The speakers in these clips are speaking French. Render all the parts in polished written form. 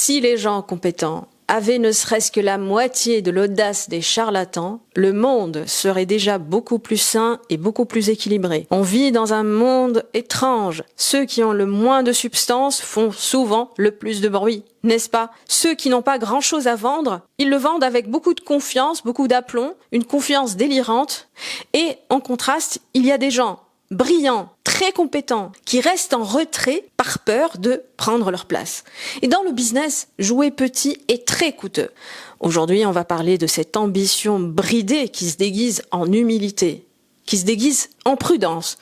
Si les gens compétents avaient ne serait-ce que la moitié de l'audace des charlatans, le monde serait déjà beaucoup plus sain et beaucoup plus équilibré. On vit dans un monde étrange. Ceux qui ont le moins de substance font souvent le plus de bruit, n'est-ce pas? Ceux qui n'ont pas grand-chose à vendre, ils le vendent avec beaucoup de confiance, beaucoup d'aplomb, une confiance délirante. Et en contraste, il y a des gens brillants, très compétents, qui restent en retrait par peur de prendre leur place. Et dans le business, jouer petit est très coûteux. Aujourd'hui, on va parler de cette ambition bridée qui se déguise en humilité, qui se déguise en prudence,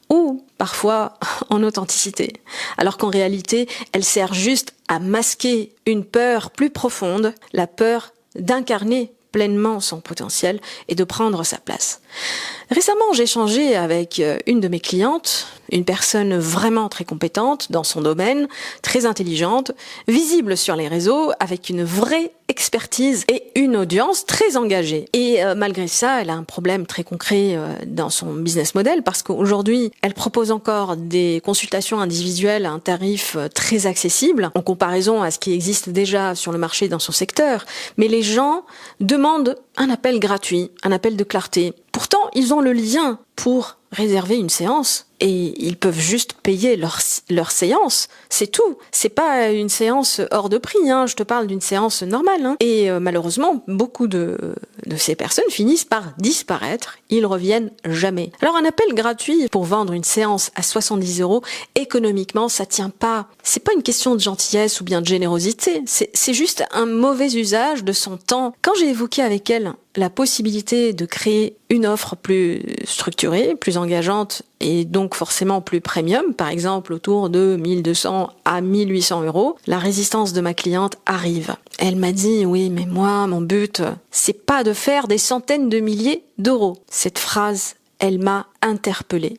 ou parfois en authenticité, alors qu'en réalité, elle sert juste à masquer une peur plus profonde, la peur d'incarner pleinement son potentiel et de prendre sa place. Récemment, j'ai échangé avec une de mes clientes, une personne vraiment très compétente dans son domaine, très intelligente, visible sur les réseaux, avec une vraie expertise et une audience très engagée. Et malgré ça, elle a un problème très concret dans son business model parce qu'aujourd'hui, elle propose encore des consultations individuelles à un tarif très accessible en comparaison à ce qui existe déjà sur le marché dans son secteur. Mais les gens demandent un appel gratuit, un appel de clarté. Pourtant, ils ont le lien pour réserver une séance et ils peuvent juste payer leur séance, c'est tout. C'est pas une séance hors de prix, hein. Je te parle d'une séance normale. Hein. Et malheureusement, beaucoup de ces personnes finissent par disparaître, ils reviennent jamais. Alors un appel gratuit pour vendre une séance à 70 €, économiquement, ça tient pas. C'est pas une question de gentillesse ou bien de générosité, c'est juste un mauvais usage de son temps. Quand j'ai évoqué avec elle la possibilité de créer une offre plus structurée, plus engageante et donc forcément plus premium, par exemple autour de 1200 à 1800 €, la résistance de ma cliente arrive. Elle m'a dit « Oui, mais moi, mon but, c'est pas de faire des centaines de milliers d'euros. » Cette phrase, elle m'a interpellée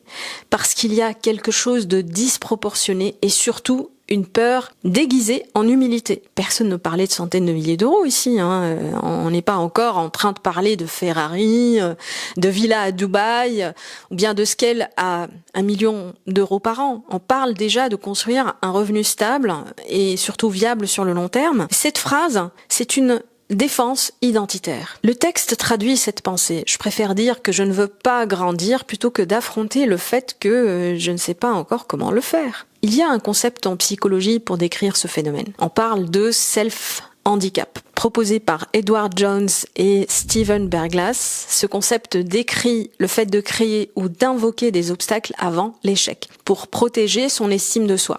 parce qu'il y a quelque chose de disproportionné et surtout une peur déguisée en humilité. Personne ne parlait de centaines de milliers d'euros ici. Hein. On n'est pas encore en train de parler de Ferrari, de villa à Dubaï, ou bien de scale à 1 million d'euros par an. On parle déjà de construire un revenu stable et surtout viable sur le long terme. Cette phrase, c'est une défense identitaire. Le texte traduit cette pensée. Je préfère dire que je ne veux pas grandir plutôt que d'affronter le fait que je ne sais pas encore comment le faire. Il y a un concept en psychologie pour décrire ce phénomène. On parle de self-handicap. Proposé par Edward Jones et Steven Berglas, ce concept décrit le fait de créer ou d'invoquer des obstacles avant l'échec pour protéger son estime de soi.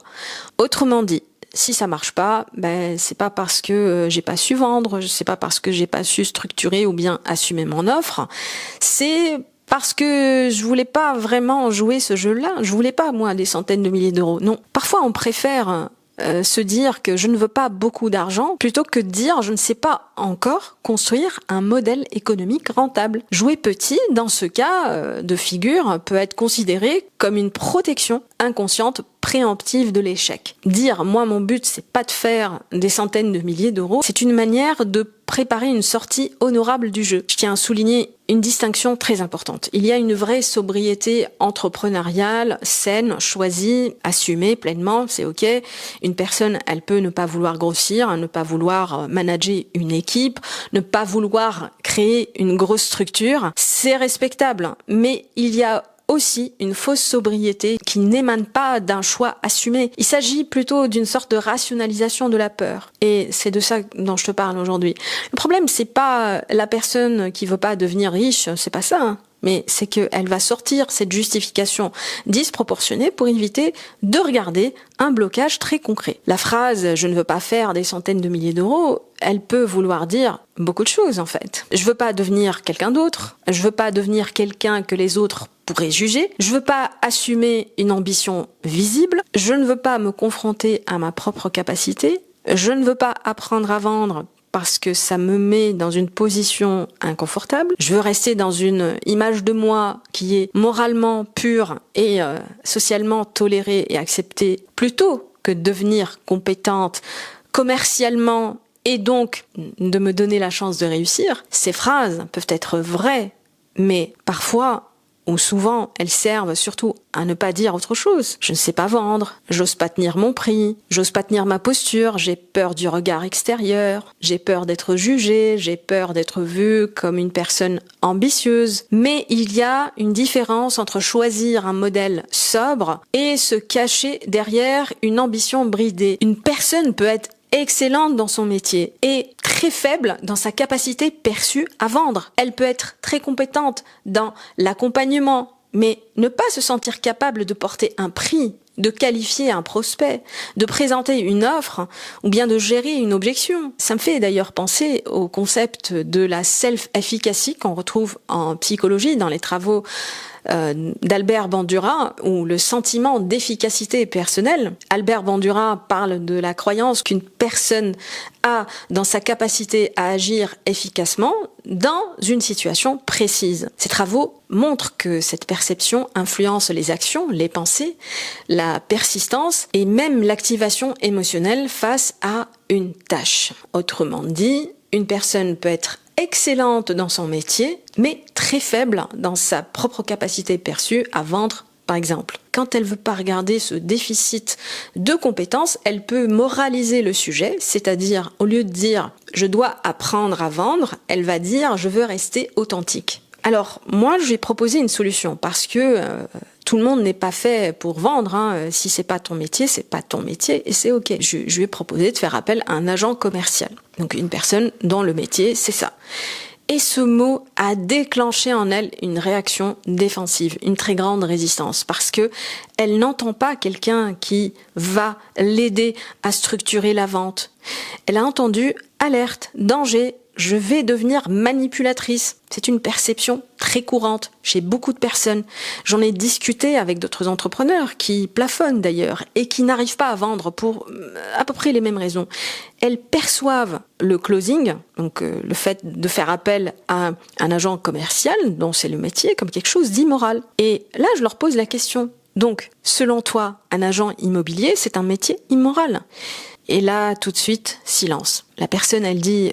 Autrement dit, si ça marche pas, c'est pas parce que j'ai pas su vendre, c'est pas parce que j'ai pas su structurer ou bien assumer mon offre, c'est parce que je voulais pas vraiment jouer ce jeu-là, je voulais pas moi des centaines de milliers d'euros. Non, parfois on préfère se dire que je ne veux pas beaucoup d'argent plutôt que de dire je ne sais pas encore construire un modèle économique rentable. Jouer petit, dans ce cas de figure, peut être considéré comme une protection inconsciente préemptive de l'échec. Dire moi mon but c'est pas de faire des centaines de milliers d'euros, c'est une manière de préparer une sortie honorable du jeu. Je tiens à souligner une distinction très importante. Il y a une vraie sobriété entrepreneuriale, saine, choisie, assumée pleinement, c'est ok. Une personne, elle peut ne pas vouloir grossir, ne pas vouloir manager une équipe, ne pas vouloir créer une grosse structure. C'est respectable, mais il y a aussi une fausse sobriété qui n'émane pas d'un choix assumé. Il s'agit plutôt d'une sorte de rationalisation de la peur. Et c'est de ça dont je te parle aujourd'hui. Le problème, c'est pas la personne qui veut pas devenir riche, c'est pas ça, hein. Mais c'est qu'elle va sortir cette justification disproportionnée pour éviter de regarder un blocage très concret. La phrase « je ne veux pas faire des centaines de milliers d'euros », elle peut vouloir dire beaucoup de choses en fait. Je veux pas devenir quelqu'un d'autre, je veux pas devenir quelqu'un que les autres pourraient juger, je veux pas assumer une ambition visible, je ne veux pas me confronter à ma propre capacité, je ne veux pas apprendre à vendre parce que ça me met dans une position inconfortable. Je veux rester dans une image de moi qui est moralement pure et socialement tolérée et acceptée plutôt que de devenir compétente commercialement et donc de me donner la chance de réussir. Ces phrases peuvent être vraies, mais parfois ou souvent elles servent surtout à ne pas dire autre chose. Je ne sais pas vendre, j'ose pas tenir mon prix, j'ose pas tenir ma posture, j'ai peur du regard extérieur, j'ai peur d'être jugée, j'ai peur d'être vue comme une personne ambitieuse. Mais il y a une différence entre choisir un modèle sobre et se cacher derrière une ambition bridée. Une personne peut être excellente dans son métier et très faible dans sa capacité perçue à vendre. Elle peut être très compétente dans l'accompagnement, mais ne pas se sentir capable de porter un prix, de qualifier un prospect, de présenter une offre ou bien de gérer une objection. Ça me fait d'ailleurs penser au concept de la self-efficacy qu'on retrouve en psychologie dans les travaux d'Albert Bandura, ou le sentiment d'efficacité personnelle. Albert Bandura parle de la croyance qu'une personne a dans sa capacité à agir efficacement dans une situation précise. Ces travaux montrent que cette perception influence les actions, les pensées, la persistance et même l'activation émotionnelle face à une tâche. Autrement dit, une personne peut être excellente dans son métier, mais très faible dans sa propre capacité perçue à vendre, par exemple. Quand elle veut pas regarder ce déficit de compétences, elle peut moraliser le sujet, c'est-à-dire, au lieu de dire « je dois apprendre à vendre », elle va dire « je veux rester authentique ». Alors, moi, je vais proposer une solution, parce que tout le monde n'est pas fait pour vendre. Hein. Si c'est pas ton métier, c'est pas ton métier, et c'est ok. Je vais proposer de faire appel à un agent commercial. Donc, une personne dont le métier, c'est ça. Et ce mot a déclenché en elle une réaction défensive, une très grande résistance, parce que elle n'entend pas quelqu'un qui va l'aider à structurer la vente. Elle a entendu alerte, danger, je vais devenir manipulatrice. C'est une perception très courante chez beaucoup de personnes. J'en ai discuté avec d'autres entrepreneurs qui plafonnent d'ailleurs et qui n'arrivent pas à vendre pour à peu près les mêmes raisons. Elles perçoivent le closing, donc le fait de faire appel à un agent commercial dont c'est le métier, comme quelque chose d'immoral. Et là, je leur pose la question. Donc, selon toi, un agent immobilier, c'est un métier immoral ? Et là, tout de suite, silence. La personne, elle dit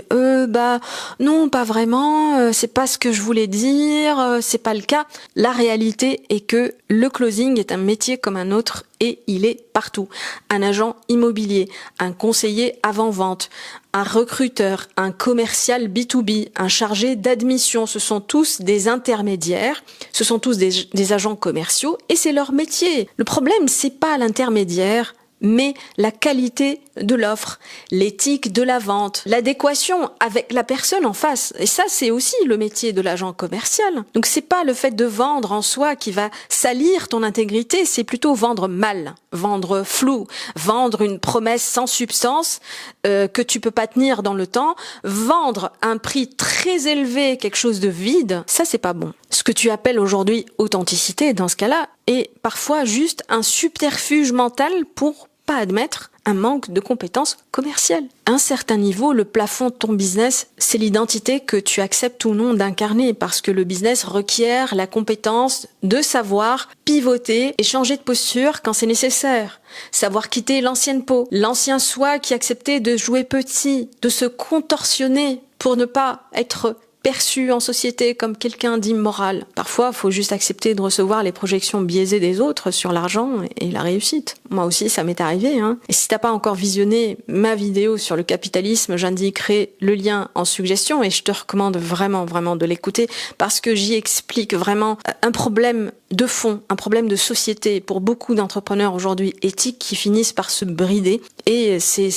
non, pas vraiment, c'est pas ce que je voulais dire, c'est pas le cas. La réalité est que le closing est un métier comme un autre et il est partout. Un agent immobilier, un conseiller avant-vente, un recruteur, un commercial B2B, un chargé d'admission, ce sont tous des intermédiaires, ce sont tous des agents commerciaux et c'est leur métier. Le problème, c'est pas l'intermédiaire, mais la qualité de l'offre, l'éthique de la vente, l'adéquation avec la personne en face. Et ça, c'est aussi le métier de l'agent commercial. Donc c'est pas le fait de vendre en soi qui va salir ton intégrité, c'est plutôt vendre mal, vendre flou, vendre une promesse sans substance que tu peux pas tenir dans le temps, vendre un prix très élevé, quelque chose de vide, ça c'est pas bon. Ce que tu appelles aujourd'hui authenticité dans ce cas-là est parfois juste un subterfuge mental pour pas admettre un manque de compétences commerciales. À un certain niveau, le plafond de ton business, c'est l'identité que tu acceptes ou non d'incarner parce que le business requiert la compétence de savoir pivoter et changer de posture quand c'est nécessaire. Savoir quitter l'ancienne peau, l'ancien soi qui acceptait de jouer petit, de se contorsionner pour ne pas être perçu en société comme quelqu'un d'immoral. Parfois, il faut juste accepter de recevoir les projections biaisées des autres sur l'argent et la réussite. Moi aussi, ça m'est arrivé. Et si t'as pas encore visionné ma vidéo sur le capitalisme, j'indiquerai le lien en suggestion et je te recommande vraiment de l'écouter parce que j'y explique vraiment un problème de fond, un problème de société pour beaucoup d'entrepreneurs aujourd'hui éthiques qui finissent par se brider et c'est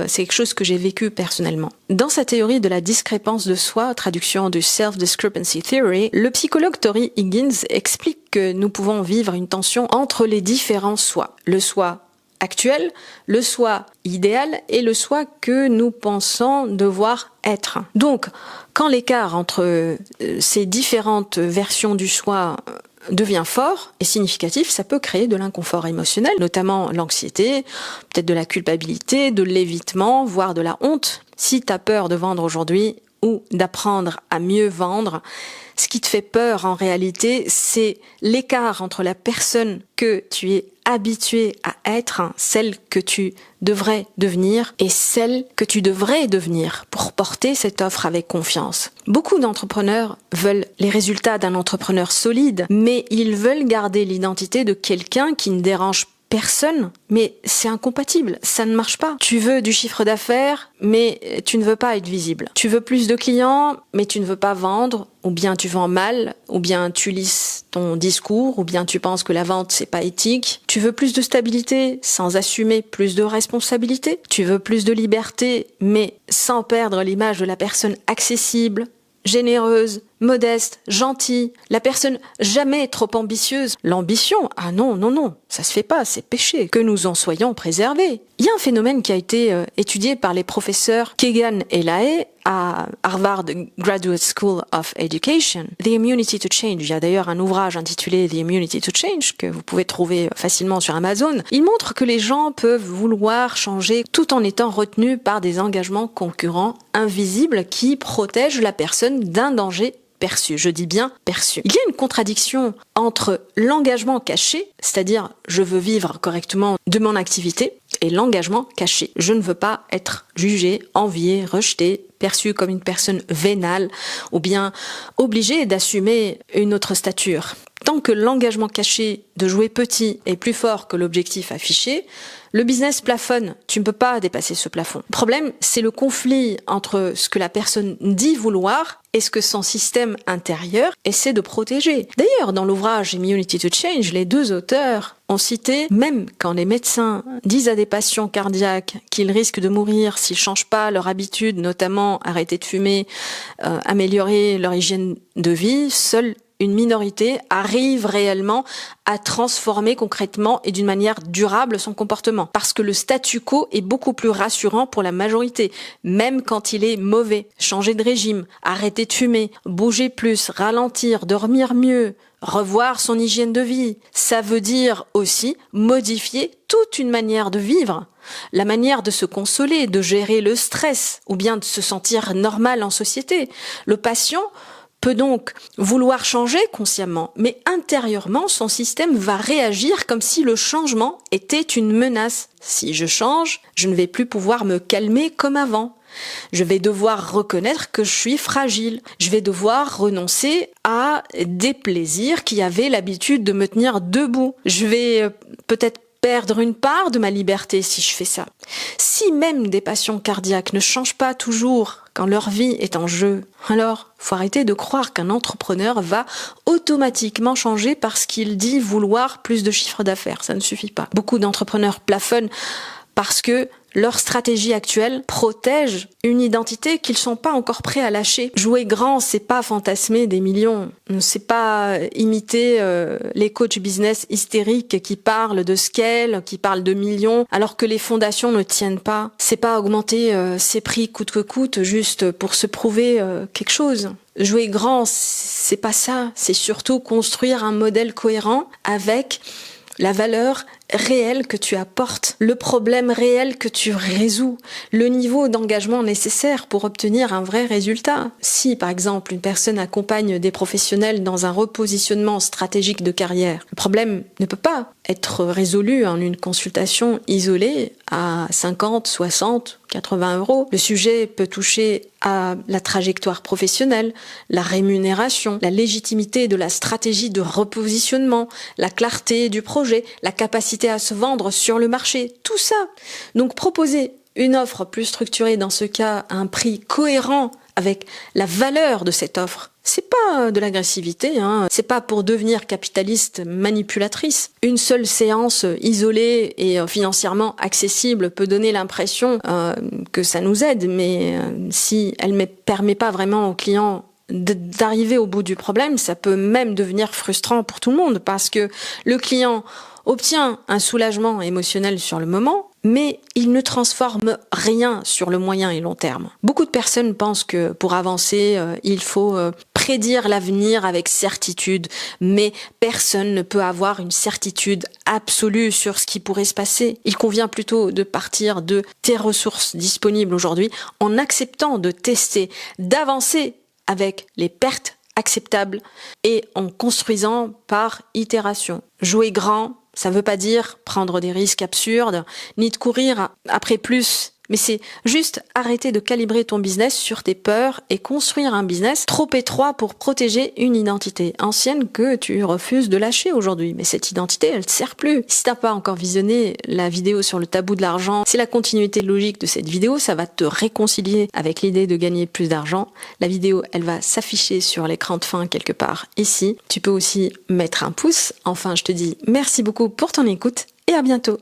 quelque chose que j'ai vécu personnellement. Dans sa théorie de la discrépance de soi, traduction du Self-Discrepancy Theory, le psychologue Tori Higgins explique que nous pouvons vivre une tension entre les différents soi. Le soi actuel, le soi idéal et le soi que nous pensons devoir être. Donc, quand l'écart entre ces différentes versions du soi devient fort et significatif, ça peut créer de l'inconfort émotionnel, notamment l'anxiété, peut-être de la culpabilité, de l'évitement, voire de la honte. Si tu as peur de vendre aujourd'hui, ou d'apprendre à mieux vendre. Ce qui te fait peur en réalité, c'est l'écart entre la personne que tu es habitué à être, celle que tu devrais devenir, et celle que tu devrais devenir pour porter cette offre avec confiance. Beaucoup d'entrepreneurs veulent les résultats d'un entrepreneur solide, mais ils veulent garder l'identité de quelqu'un qui ne dérange personne, mais c'est incompatible, ça ne marche pas. Tu veux du chiffre d'affaires, mais tu ne veux pas être visible. Tu veux plus de clients, mais tu ne veux pas vendre, ou bien tu vends mal, ou bien tu lisses ton discours, ou bien tu penses que la vente c'est pas éthique. Tu veux plus de stabilité sans assumer plus de responsabilité. Tu veux plus de liberté, mais sans perdre l'image de la personne accessible, généreuse, modeste, gentille, la personne jamais trop ambitieuse. L'ambition, ah non, non, non, ça se fait pas, c'est péché. Que nous en soyons préservés. Il y a un phénomène qui a été étudié par les professeurs Kagan et Lahaye à Harvard Graduate School of Education. The Immunity to Change. Il y a d'ailleurs un ouvrage intitulé The Immunity to Change que vous pouvez trouver facilement sur Amazon. Il montre que les gens peuvent vouloir changer tout en étant retenus par des engagements concurrents invisibles qui protègent la personne d'un danger perçu. Je dis bien perçu. Il y a une contradiction entre l'engagement caché, c'est-à-dire je veux vivre correctement de mon activité, et l'engagement caché. Je ne veux pas être jugé, envié, rejeté, perçu comme une personne vénale ou bien obligé d'assumer une autre stature. Tant que l'engagement caché de jouer petit est plus fort que l'objectif affiché, le business plafonne. Tu ne peux pas dépasser ce plafond. Le problème, c'est le conflit entre ce que la personne dit vouloir et ce que son système intérieur essaie de protéger. D'ailleurs, dans l'ouvrage Immunity to Change, les deux auteurs ont cité, même quand les médecins disent à des patients cardiaques qu'ils risquent de mourir s'ils changent pas leur habitude, notamment arrêter de fumer, améliorer leur hygiène de vie, seule une minorité arrive réellement à transformer concrètement et d'une manière durable son comportement. Parce que le statu quo est beaucoup plus rassurant pour la majorité, même quand il est mauvais. Changer de régime, arrêter de fumer, bouger plus, ralentir, dormir mieux, revoir son hygiène de vie. Ça veut dire aussi modifier toute une manière de vivre. La manière de se consoler, de gérer le stress, ou bien de se sentir normal en société. Le patient peut donc vouloir changer consciemment, mais intérieurement, son système va réagir comme si le changement était une menace. Si je change, je ne vais plus pouvoir me calmer comme avant. Je vais devoir reconnaître que je suis fragile. Je vais devoir renoncer à des plaisirs qui avaient l'habitude de me tenir debout. Je vais peut-être perdre une part de ma liberté si je fais ça. Si même des patients cardiaques ne changent pas toujours quand leur vie est en jeu, alors faut arrêter de croire qu'un entrepreneur va automatiquement changer parce qu'il dit vouloir plus de chiffre d'affaires. Ça ne suffit pas. Beaucoup d'entrepreneurs plafonnent parce que leur stratégie actuelle protège une identité qu'ils sont pas encore prêts à lâcher. Jouer grand, c'est pas fantasmer des millions. C'est pas imiter les coachs business hystériques qui parlent de scale, qui parlent de millions, alors que les fondations ne tiennent pas. C'est pas augmenter ses prix coûte que coûte juste pour se prouver quelque chose. Jouer grand, c'est pas ça. C'est surtout construire un modèle cohérent avec la valeur réelle que tu apportes, le problème réel que tu résous, le niveau d'engagement nécessaire pour obtenir un vrai résultat. Si, par exemple, une personne accompagne des professionnels dans un repositionnement stratégique de carrière, le problème ne peut pas être résolu en une consultation isolée à 50, 60, 80 euros. Le sujet peut toucher à la trajectoire professionnelle, la rémunération, la légitimité de la stratégie de repositionnement, la clarté du projet, la capacité à se vendre sur le marché, tout ça. Donc proposer une offre plus structurée dans ce cas à un prix cohérent avec la valeur de cette offre, c'est pas de l'agressivité, c'est pas pour devenir capitaliste manipulatrice. Une seule séance isolée et financièrement accessible peut donner l'impression que ça nous aide, mais si elle ne permet pas vraiment au client d'arriver au bout du problème, ça peut même devenir frustrant pour tout le monde parce que le client obtient un soulagement émotionnel sur le moment, mais il ne transforme rien sur le moyen et long terme. Beaucoup de personnes pensent que pour avancer, il faut prédire l'avenir avec certitude, mais personne ne peut avoir une certitude absolue sur ce qui pourrait se passer. Il convient plutôt de partir de tes ressources disponibles aujourd'hui en acceptant de tester, d'avancer avec les pertes acceptables et en construisant par itération. Jouer grand, ça veut pas dire prendre des risques absurdes, ni de courir après plus. Mais c'est juste arrêter de calibrer ton business sur tes peurs et construire un business trop étroit pour protéger une identité ancienne que tu refuses de lâcher aujourd'hui. Mais cette identité, elle te sert plus. Si t'as pas encore visionné la vidéo sur le tabou de l'argent, c'est la continuité logique de cette vidéo, ça va te réconcilier avec l'idée de gagner plus d'argent. La vidéo, elle va s'afficher sur l'écran de fin quelque part ici. Tu peux aussi mettre un pouce. Enfin, je te dis merci beaucoup pour ton écoute et à bientôt.